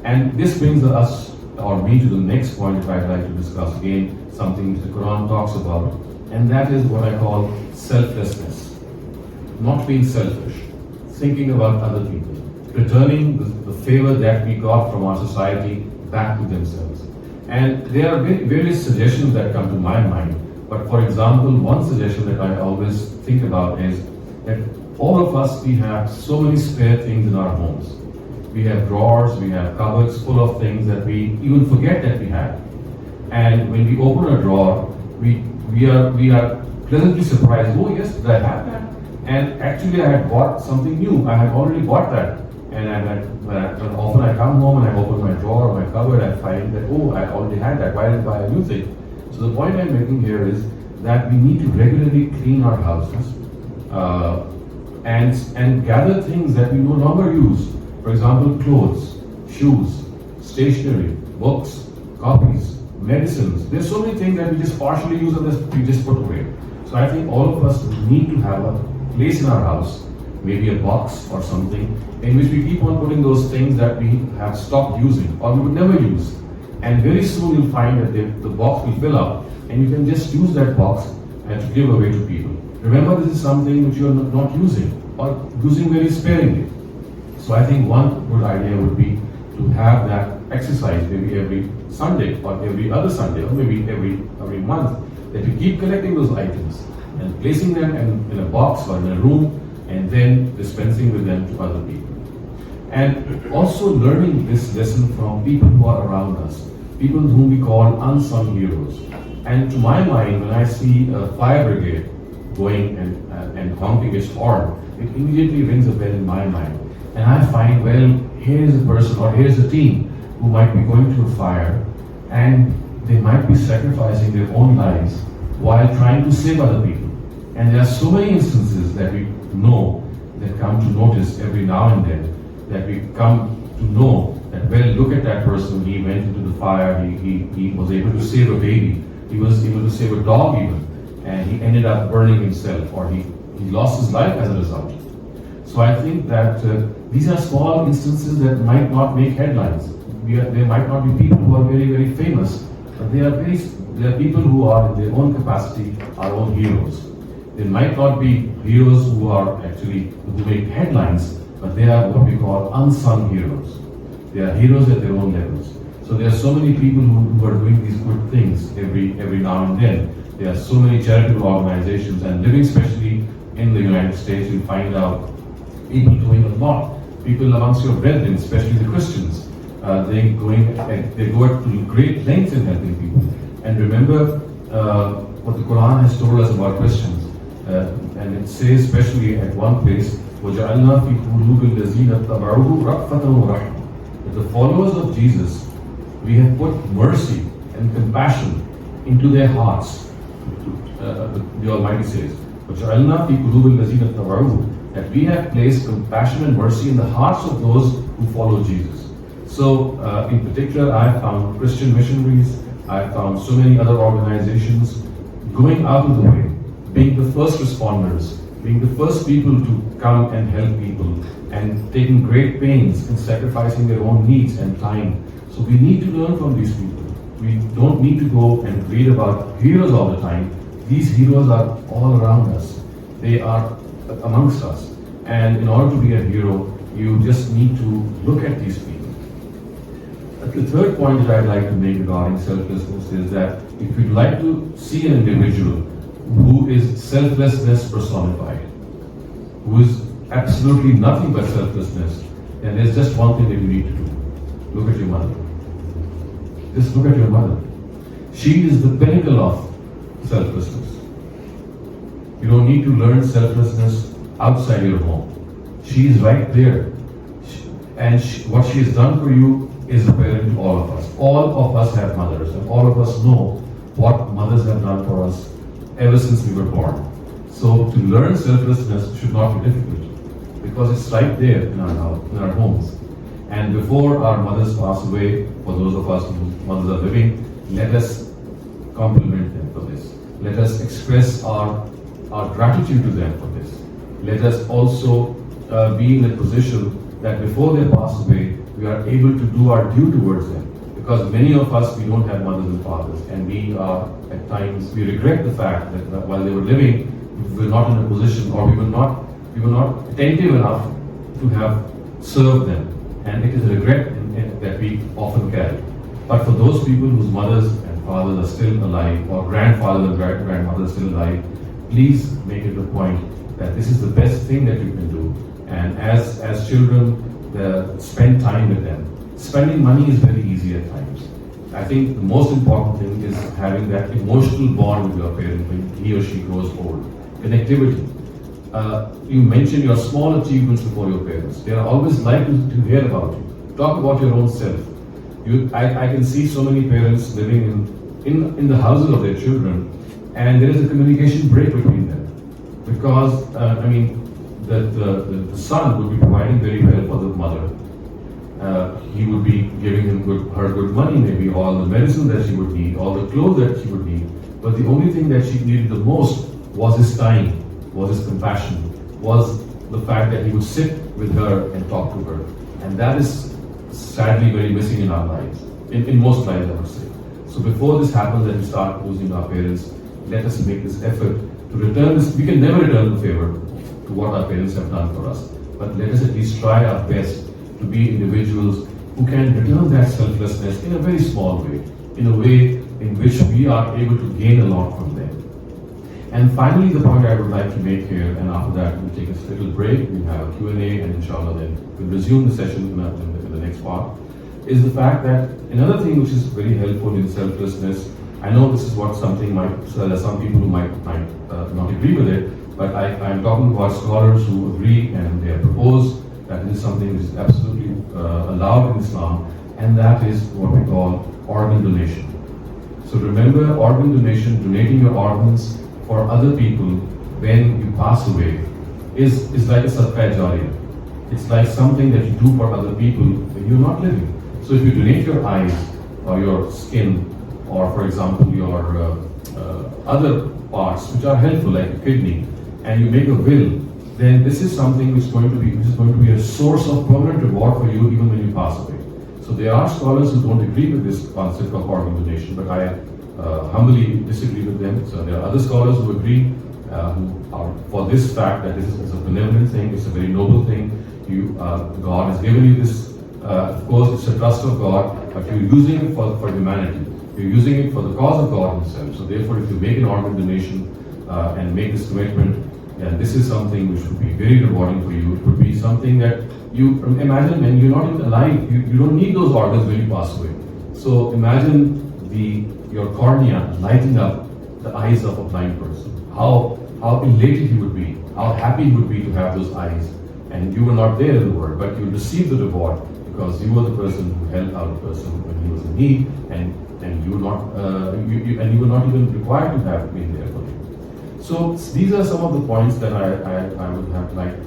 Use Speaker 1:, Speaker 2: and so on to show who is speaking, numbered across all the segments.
Speaker 1: And this brings us, or me, to the next point that I'd like to discuss again, something the Quran talks about, and that is what I call selflessness. Not being selfish, thinking about other people, returning the favor that we got from our society back to themselves. And there are various suggestions that come to my mind. But for example, one suggestion that I always think about is that all of us, we have so many spare things in our homes. We have drawers, we have cupboards full of things that we even forget that we have. And when we open a drawer, we are pleasantly surprised, oh yes, did I have that? And actually I had bought something new, I had already bought that. And when often I come home and I open my drawer or my cupboard, I find that, oh, I already had that, why didn't I buy a new thing? So the point I'm making here is that we need to regularly clean our houses and gather things that we no longer use. For example, clothes, shoes, stationery, books, copies, medicines. There's so many things that we just partially use and we just put away. So I think all of us need to have a place in our house, maybe a box or something, in which we keep on putting those things that we have stopped using or we would never use. And very soon you'll find that the box will fill up and you can just use that box and to give away to people. Remember, this is something which you're not using or using very sparingly. So I think one good idea would be to have that exercise maybe every Sunday or every other Sunday or maybe every month, that you keep collecting those items and placing them in a box or in a room and then dispensing with them to other people. And also learning this lesson from people who are around us, people whom we call unsung heroes. And to my mind, when I see a fire brigade going and honking its horn, it immediately rings a bell in my mind. And I find, well, here's a person or here's a team who might be going through a fire and they might be sacrificing their own lives while trying to save other people. And there are so many instances that we know that come to notice every now and then, that we come to know that, well, look at that person, he went into the fire, he was able to save a baby, he was able to save a dog even, and he ended up burning himself, or he lost his life as a result. So I think that these are small instances that might not make headlines. There might not be people who are very, very famous, but they are people who are in their own capacity our own heroes. They might not be heroes who make headlines, but they are what we call unsung heroes. They are heroes at their own levels. So there are so many people who are doing these good things every now and then. There are so many charitable organizations, and living especially in the United States, you find out people doing a lot. People amongst your brethren, especially the Christians, they go to great lengths in helping people. And remember what the Quran has told us about Christians. And it says, especially at one place, وَجَعَلْنَا فِي قُلُوبِ الَّذِينَ اتَّبَعُوهُ رَأْفَةً وَرَحْمَةً. That the followers of Jesus, we have put mercy and compassion into their hearts. The Almighty says, وَجَعَلْنَا فِي قُلُوبِ الَّذِينَ اتَّبَعُوهُ. That we have placed compassion and mercy in the hearts of those who follow Jesus. So, in particular, I found Christian missionaries, I found so many other organizations going out of the way, being the first responders, being the first people to come and help people, and taking great pains in sacrificing their own needs and time. So we need to learn from these people. We don't need to go and read about heroes all the time. These heroes are all around us. They are amongst us. And in order to be a hero, you just need to look at these people. The third point that I'd like to make regarding selflessness is that if you'd like to see an individual who is selflessness personified, who is absolutely nothing but selflessness, then there's just one thing that you need to do. Look at your mother. Just look at your mother. She is the pinnacle of selflessness. You don't need to learn selflessness outside your home. She is right there. What she has done for you is apparent to all of us. All of us have mothers, and all of us know what mothers have done for us ever since we were born. So to learn selflessness should not be difficult, because it's right there in our homes. And before our mothers pass away, for those of us whose mothers are living, let us compliment them for this. Let us express our gratitude to them for this. Let us also be in a position that before they pass away, we we are able to do our due towards them. Because many of us, we don't have mothers and fathers, and we are at times, we regret the fact that while they were living, we were not in a position, or we were not attentive enough to have served them. And it is a regret that we often carry. But for those people whose mothers and fathers are still alive, or grandfathers and grandmothers are still alive, please make it a point that this is the best thing that you can do. And as children, spend time with them. Spending money is very easy at times. I think the most important thing is having that emotional bond with your parent when he or she grows old. Connectivity. You mention your small achievements before your parents. They are always likely to hear about you. Talk about your own self. I can see so many parents living in the houses of their children, and there is a communication break between them. Because, the son would be providing very well for the mother. He would be giving her good money, maybe all the medicine that she would need, all the clothes that she would need. But the only thing that she needed the most was his time, was his compassion, was the fact that he would sit with her and talk to her. And that is sadly very missing in our lives, in most lives, I would say. So before this happens and we start losing our parents, let us make this effort to return this. We can never return the favor to what our parents have done for us, but let us at least try our best to be individuals who can return that selflessness in a very small way, in a way in which we are able to gain a lot from them. And finally, the point I would like to make here, and after that we'll take a little break, we'll have a Q&A, and inshallah then we'll resume the session in the next part, is the fact that another thing which is very helpful in selflessness, I know this is what some people who might not agree with it, but I'm talking about scholars who agree and they have proposed that this is something which is absolutely allowed in Islam, and that is what we call organ donation. So remember, organ donation, donating your organs for other people when you pass away is like a sadaqah jariyah. It's like something that you do for other people when you're not living. So if you donate your eyes or your skin, or for example your other parts which are helpful like a kidney, and you make a will, then this is something which is going to be a source of permanent reward for you even when you pass away. So there are scholars who don't agree with this concept of organ donation, but I humbly disagree with them. So there are other scholars who agree, who are for this fact that this is a benevolent thing, it's a very noble thing. God has given you this. Of course, it's a trust of God, but you're using it for humanity. You're using it for the cause of God Himself. So therefore, if you make an organ donation and make this commitment, then this is something which would be very rewarding for you. It would be something that you imagine when you're not even alive. You don't need those organs when you pass away. So imagine your cornea lighting up the eyes of a blind person. How elated he would be, how happy he would be to have those eyes. And you were not there in the world, but you received the reward because you were the person who helped out a person when he was in need, and you were not even required to have been there for him. So these are some of the points that I would have liked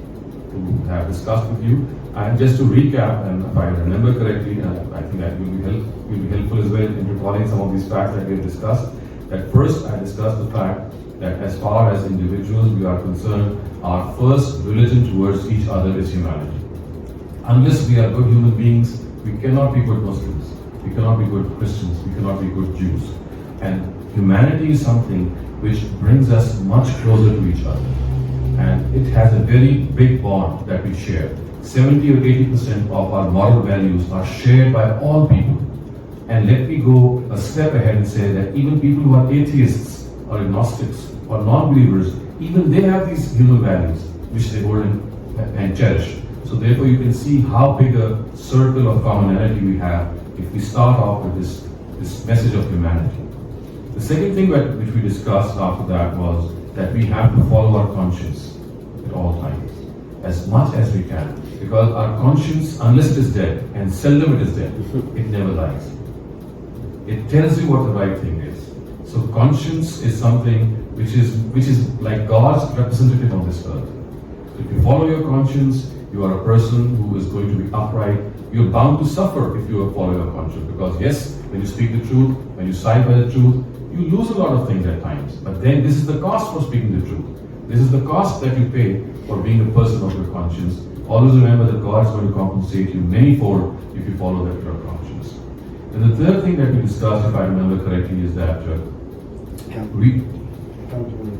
Speaker 1: to have discussed with you. And just to recap, and if I remember correctly, I think that will be helpful as well in recalling some of these facts that we have discussed. That first, I discussed the fact that as far as individuals we are concerned, our first religion towards each other is humanity. Unless we are good human beings, we cannot be good Muslims, we cannot be good Christians, we cannot be good Jews. And humanity is something which brings us much closer to each other. And it has a very big bond that we share. 70 or 80% of our moral values are shared by all people. And let me go a step ahead and say that even people who are atheists or agnostics or non-believers, even they have these human values which they hold and cherish. So therefore you can see how big a circle of commonality we have if we start off with this message of humanity. The second thing which we discussed after that was that we have to follow our conscience at all times, as much as we can. Because our conscience, unless it is dead, and seldom it is dead, it never lies. It tells you what the right thing is. So conscience is something which is like God's representative on this earth. So if you follow your conscience, you are a person who is going to be upright. You're bound to suffer if you follow your conscience. Because yes, when you speak the truth, when you side by the truth, you lose a lot of things at times. But then this is the cost for speaking the truth. This is the cost that you pay for being a person of your conscience. Always remember that God is going to compensate you manyfold if you follow that pure conscience. And the third thing that we discussed, if I remember correctly, is that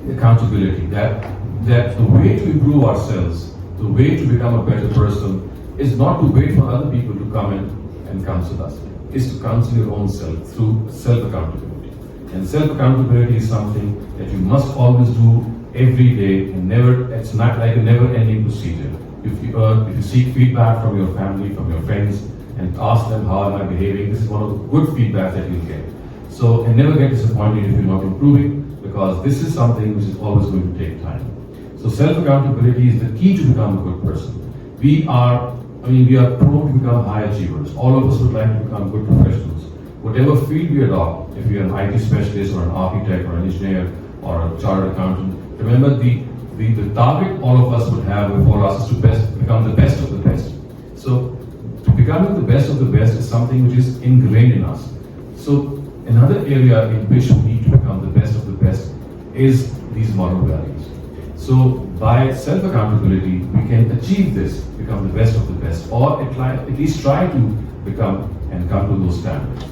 Speaker 1: accountability. That the way to improve ourselves, the way to become a better person, is not to wait for other people to come in and counsel us. Is to counsel your own self through self-accountability. And self-accountability is something that you must always do every day, and it's not like a never-ending procedure. If you seek feedback from your family, from your friends, and ask them how am I behaving, this is one of the good feedbacks that you'll get. So, and never get disappointed if you're not improving, because this is something which is always going to take time. So self-accountability is the key to become a good person. We are prone to become high achievers. All of us would like to become good professionals. Whatever field we adopt, if you're an IT specialist or an architect or an engineer or a chartered accountant, remember the target all of us would have before us is to become the best of the best. So becoming the best of the best is something which is ingrained in us. So another area in which we need to become the best of the best is these moral values. So by self-accountability, we can achieve this, become the best of the best, or at least try to become and come to those standards.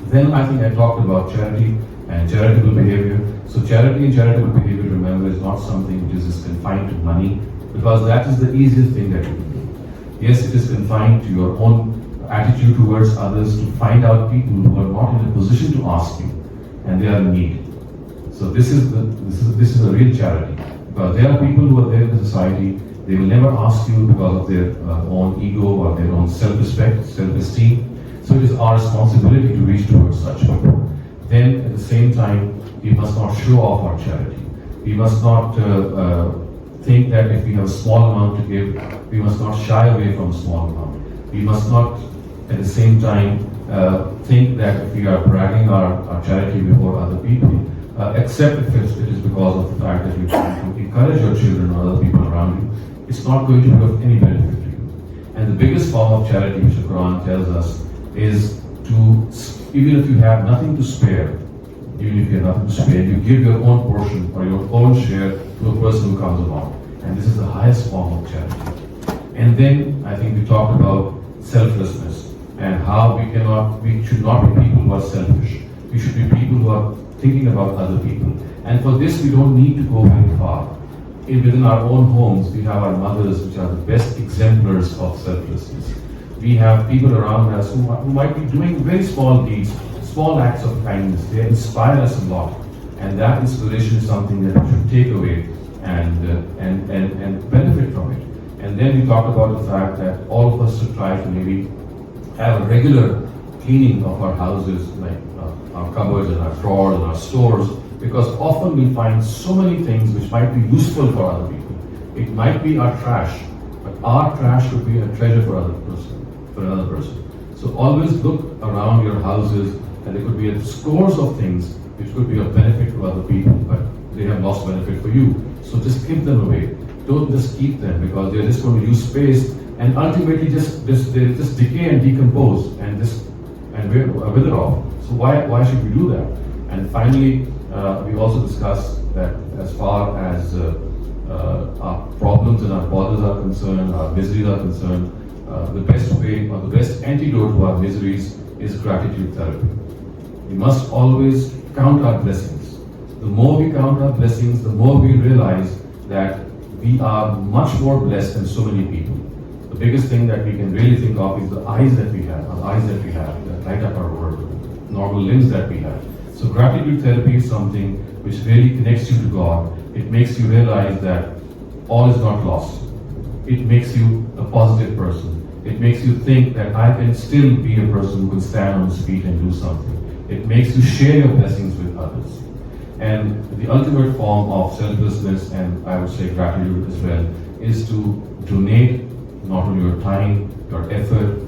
Speaker 1: Then I think I talked about charity and charitable behavior. So charity and charitable behavior, remember, is not something which is just confined to money, because that is the easiest thing that you can do. Yes, it is confined to your own attitude towards others, to find out people who are not in a position to ask you, and they are in need. So this is a real charity. Because there are people who are there in the society, they will never ask you because of their own ego or their own self-respect, self-esteem. So it is our responsibility to reach towards such people. Then at the same time, we must not show off our charity. We must not think that if we have a small amount to give, we must not shy away from a small amount. We must not at the same time think that if we are bragging our charity before other people, except if it is because of the fact that you're trying to encourage your children or other people around you, it's not going to be of any benefit to you. And the biggest form of charity which the Quran tells us is to, even if you have nothing to spare, you give your own portion or your own share to a person who comes along. And this is the highest form of charity. And then I think we talked about selflessness and how we should not be people who are selfish. We should be people who are thinking about other people. And for this, we don't need to go very far. Within our own homes, we have our mothers, which are the best exemplars of selflessness. We have people around us who might be doing very small deeds, small acts of kindness. They inspire us a lot. And that inspiration is something that we should take away and benefit from it. And then we talked about the fact that all of us should try to maybe have a regular cleaning of our houses, like our cupboards and our drawers and our stores, because often we find so many things which might be useful for other people. It might be our trash, but our trash could be a treasure for another person. So always look around your houses, and there could be scores of things which could be of benefit to other people, but they have lost benefit for you. So just keep them away. Don't just keep them, because they're just going to use space and ultimately they just decay and decompose and wither off. So why should we do that? And finally, we also discussed that as far as our problems and our bothers are concerned, our miseries are concerned, the best way or the best antidote to our miseries is gratitude therapy. We must always count our blessings. The more we count our blessings, the more we realize that we are much more blessed than so many people. The biggest thing that we can really think of is the eyes that we have, that light up our world, normal limbs that we have. So gratitude therapy is something which really connects you to God. It makes you realize that all is not lost. It makes you a positive person. It makes you think that I can still be a person who can stand on his feet and do something. It makes you share your blessings with others. And the ultimate form of selflessness, and I would say gratitude as well, is to donate not only your time, your effort,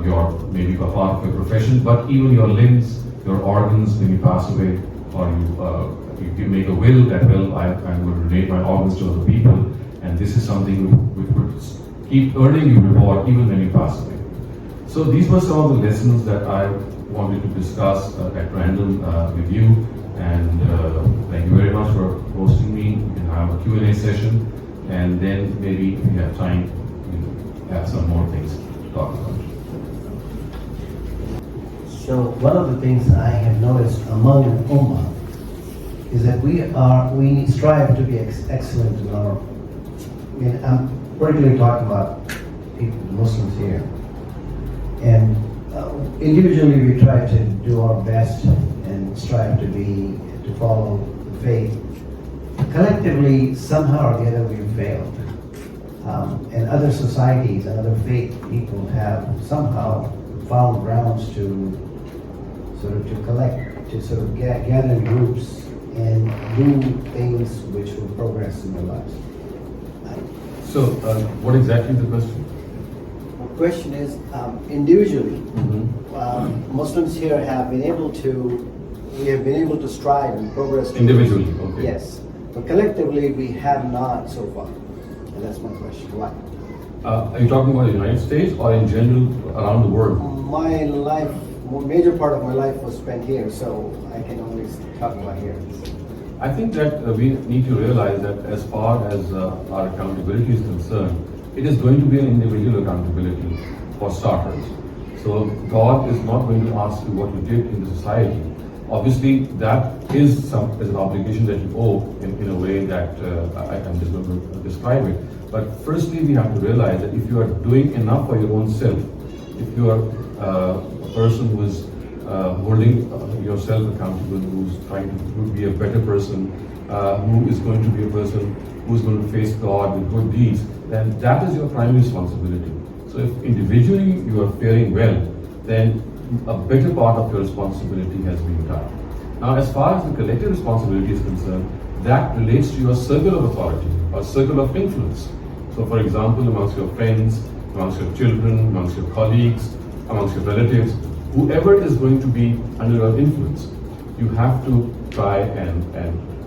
Speaker 1: your maybe a part of your profession, but even your limbs, your organs when you pass away, or you make a will that, well, I'm going to donate my organs to other people, and this is something which would keep earning you reward even when you pass away. So these were some of the lessons that I wanted to discuss at random with you, and thank you very much for hosting me. We can have a Q&A session, and then maybe if we have time, we'll have some more things to talk about.
Speaker 2: So one of the things I have noticed among an ummah is that we strive to be excellent in our, I'm particularly talking about people, Muslims here. And individually we try to do our best and strive to follow the faith. Collectively, somehow or the other, we've failed. And other societies and other faith people have somehow found grounds to gather in groups and do things which will progress in their lives.
Speaker 1: So, what exactly is the question?
Speaker 2: The question is, individually, Muslims here have been able to strive and progress.
Speaker 1: Individually, okay.
Speaker 2: Yes, but collectively we have not so far. And that's my question. Why?
Speaker 1: Are you talking about the United States or in general around the world?
Speaker 2: My life, major part of my life was spent here, so I can only talk about here.
Speaker 1: I think that we need to realize that as far as our accountability is concerned, it is going to be an individual accountability for starters. So God is not going to ask you what you did in the society. Obviously, that is an obligation that you owe in a way that I'm just going to describe it. But firstly, we have to realize that if you are doing enough for your own self, if you are a person who is holding yourself accountable, who's trying to be a better person, who is going to be a person who's going to face God with good deeds, then that is your primary responsibility. So if individually you are faring well, then a better part of your responsibility has been done. Now, as far as the collective responsibility is concerned, that relates to your circle of authority or circle of influence. So, for example, amongst your friends, amongst your children, amongst your colleagues, amongst your relatives, whoever is going to be under your influence, you have to try and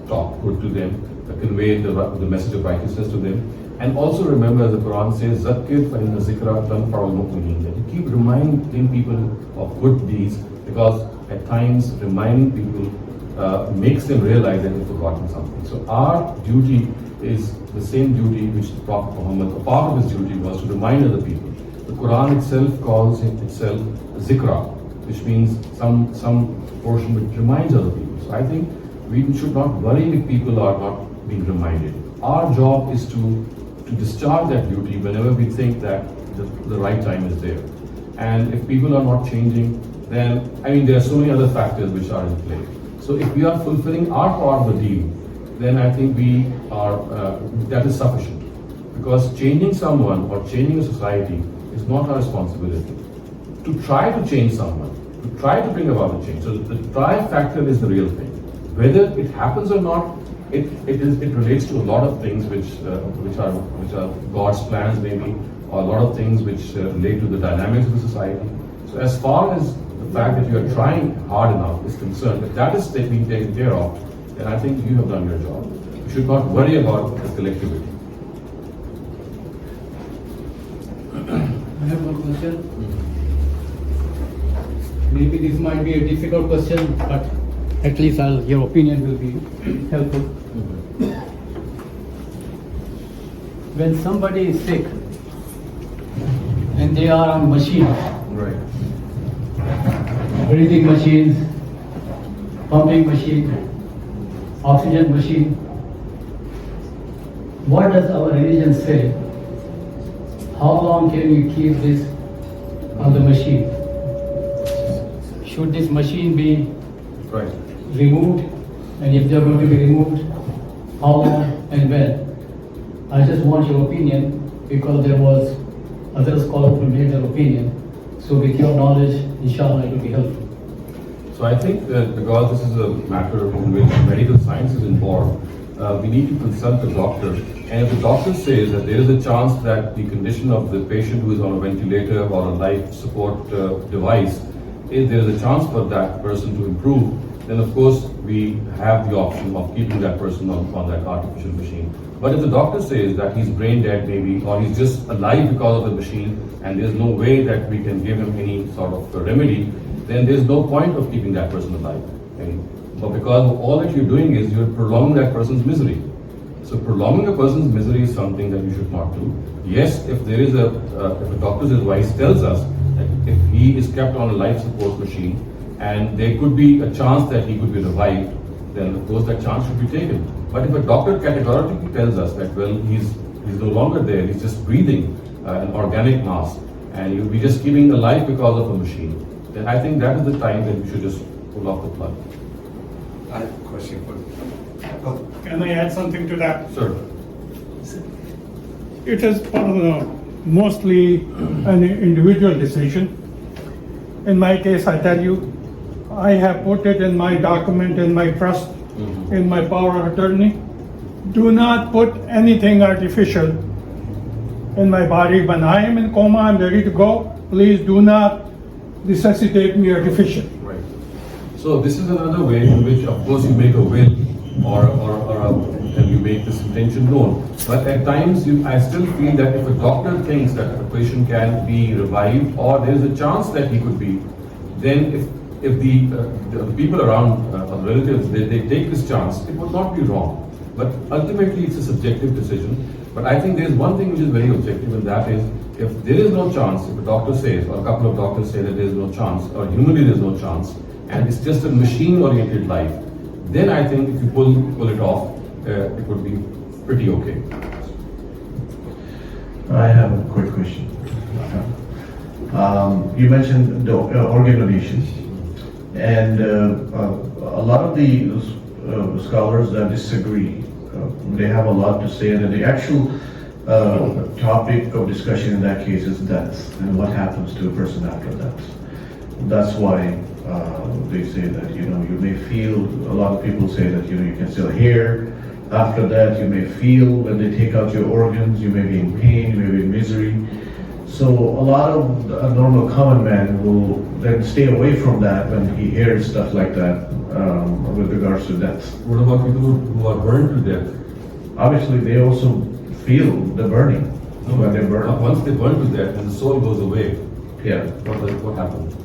Speaker 1: talk good to them, convey the message of righteousness to them. And also remember, the Quran says, "Zakkir fa inna zikra tanfa'ul mu'minin." That you keep reminding people of good deeds, because at times reminding people makes them realize that they've forgotten something. So our duty is the same duty which the Prophet Muhammad, a part of his duty was to remind other people. The Quran itself calls itself zikra, which means some portion which reminds other people. So I think we should not worry if people are not being reminded. Our job is to discharge that duty whenever we think that the right time is there. And if people are not changing, then, there are so many other factors which are in play. So if we are fulfilling our part of the deal, then I think that is sufficient. Because changing someone or changing a society is not our responsibility. To try to change someone, to try to bring about a change. So the try factor is the real thing. Whether it happens or not, it relates to a lot of things which are God's plans maybe, or a lot of things which relate to the dynamics of the society. So as far as the fact that you are trying hard enough is concerned, if that is being taken care of, then I think you have done your job. You should not worry about the collectivity.
Speaker 3: I have one question. Maybe this might be a difficult question, but at least your opinion will be helpful. When somebody is sick and they are on machines,
Speaker 1: Right.
Speaker 3: breathing machines, pumping machine, oxygen machine, what does our religion say? How long can we keep this on the machine? Should this machine be
Speaker 1: Right.
Speaker 3: removed, and if they are going to be removed, how long and when? I just want your opinion, because there was other scholars who made their opinion. So with your knowledge, inshallah, it will be helpful.
Speaker 1: So I think that because this is a matter in which medical science is involved, we need to consult the doctor. And if the doctor says that there is a chance that the condition of the patient who is on a ventilator or a life support device, if there is a chance for that person to improve, then of course we have the option of keeping that person on that artificial machine. But if the doctor says that he's brain dead maybe, or he's just alive because of the machine, and there's no way that we can give him any sort of remedy, then there's no point of keeping that person alive. Okay? But because all that you're doing is you're prolonging that person's misery. So prolonging a person's misery is something that you should not do. Yes, if there is if a doctor's advice tells us that if he is kept on a life support machine and there could be a chance that he could be revived, then of course that chance should be taken. But if a doctor categorically tells us that, well, he's no longer there, he's just breathing an organic mass, and you'll be just keeping alive because of a machine, then I think that is the time that we should just pull off the plug.
Speaker 4: I have a question for you.
Speaker 5: Can I add something to that?
Speaker 1: Sir.
Speaker 5: It is mostly an individual decision. In my case, I tell you, I have put it in my document, in my trust, in my power of attorney. Do not put anything artificial in my body. When I am in coma, I'm ready to go. Please do not necessitate me artificial.
Speaker 1: Right. So this is another way in which, of course, you make a will and you make this intention known. But at times, I still feel that if a doctor thinks that a patient can be revived or there is a chance that he could be, then if the people around, relatives, they take this chance, it would not be wrong. But ultimately, it's a subjective decision. But I think there is one thing which is very objective, and that is, if there is no chance, if a doctor says, or a couple of doctors say that there is no chance, or humanly there is no chance, and it's just a machine-oriented life, then I think if you pull it off, it would be pretty okay.
Speaker 6: I have a quick question. You mentioned the organ donations, and a lot of the scholars that disagree, they have a lot to say, and the actual topic of discussion in that case is death and what happens to a person after death. That's why they say that, you may feel, a lot of people say that, you can still hear. After that, you may feel when they take out your organs, you may be in pain, you may be in misery. So a lot of a normal common man will then stay away from that when he hears stuff like that with regards to death.
Speaker 1: What about people who are burned to death?
Speaker 6: Obviously, they also feel the burning when they burn.
Speaker 1: Once they burn to death and the soul goes away,
Speaker 6: Yeah.
Speaker 1: what happens?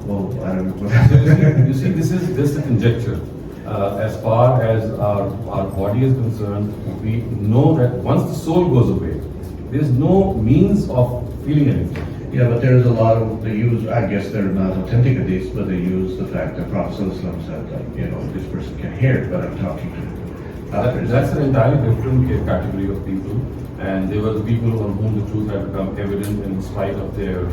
Speaker 6: Well, I don't know.
Speaker 1: You see, this is just a conjecture. As far as our body is concerned, we know that once the soul goes away, there's no means of feeling anything.
Speaker 6: Yeah, but there's a lot of, they use, I guess they're not authentic hadiths, but they use the fact that Prophet ﷺ said, like, this person can hear it, but I'm talking to him.
Speaker 1: That's an entirely different category of people, and they were the people on whom the truth had become evident in spite of their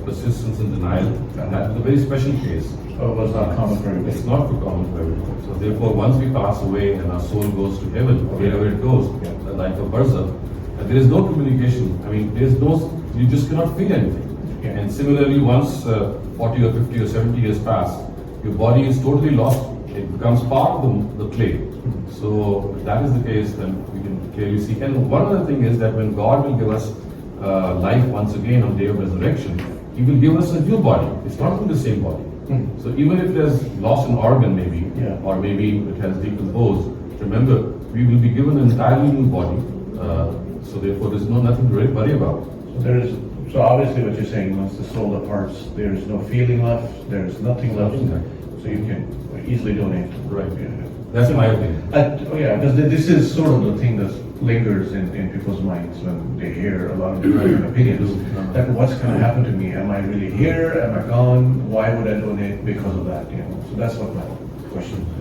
Speaker 1: persistence and denial. And that was a very special case.
Speaker 6: Oh, it was not common for everybody.
Speaker 1: It's not for common for everyone. So therefore, once we pass away and our soul goes to heaven, or wherever it goes, the life of barzakh, and there is no communication. I mean, you just cannot feel anything.
Speaker 6: Yeah.
Speaker 1: And similarly, once 40 or 50 or 70 years pass, your body is totally lost. It becomes part of the clay. So if that is the case, then we can clearly see. And one other thing is that when God will give us life once again on the day of resurrection, He will give us a new body. It's not going to be the same body. So even if there's lost an organ maybe, or maybe it has decomposed, remember, we will be given an entirely new body. So therefore, there's nothing to worry about.
Speaker 6: So obviously what you're saying, once the soul departs, there is no feeling left, there is nothing left, so you can easily donate.
Speaker 1: Right.
Speaker 6: Yeah.
Speaker 1: That's my opinion.
Speaker 6: Because this is sort of the thing that lingers in people's minds when they hear a lot of different opinions. That what's going to happen to me? Am I really here? Am I gone? Why would I donate because of that? So that's what my question is.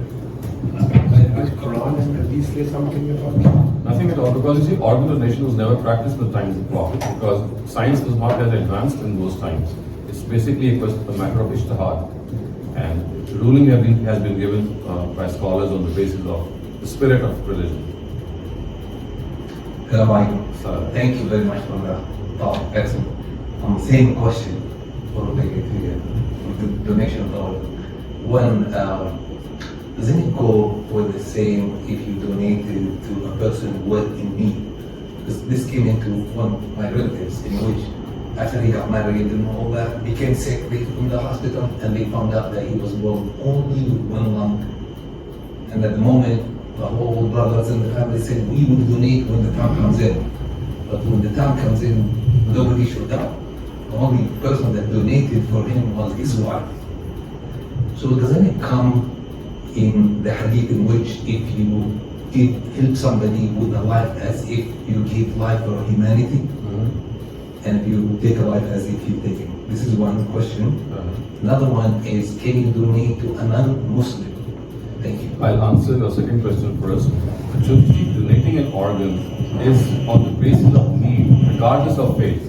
Speaker 4: Does Quran and Hadith say something about that?
Speaker 1: Nothing at all, because you see, organ donation was never practiced in the times of the Prophet, because science was not as advanced in those times. It's basically a matter of ijtihad. And ruling has been given by scholars on the basis of the spirit of religion.
Speaker 7: Hello, Michael. Thank you very much for the talk. Excellent. Same question for the donation of the organ. One, doesn't it go with the same if you donated to a person with in need? This came into one of my relatives in which after he got married and all that, became sick, they took him to the hospital and they found out that he was born only with one lung. And at the moment, the whole brothers in the family said, we will donate when the time comes in. But when the time comes in, nobody showed up. The only person that donated for him was his wife. So doesn't it come in the hadith in which if you help somebody with a life as if you give life for humanity? and you take a life as if you're taking. This is one question.
Speaker 1: Uh-huh.
Speaker 7: Another one is, can you donate to a non-Muslim? Thank you.
Speaker 1: I'll answer your second question first. Actually, donating an organ is on the basis of need, regardless of faith.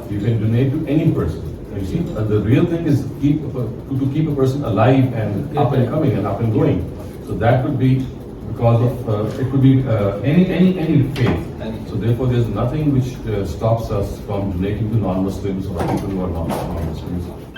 Speaker 1: You can donate to any person. You see, the real thing is to keep a person alive and up and coming and up and going. So that would be because of it could be any faith. So therefore, there's nothing which stops us from donating to non-Muslims or people who are not non-Muslims.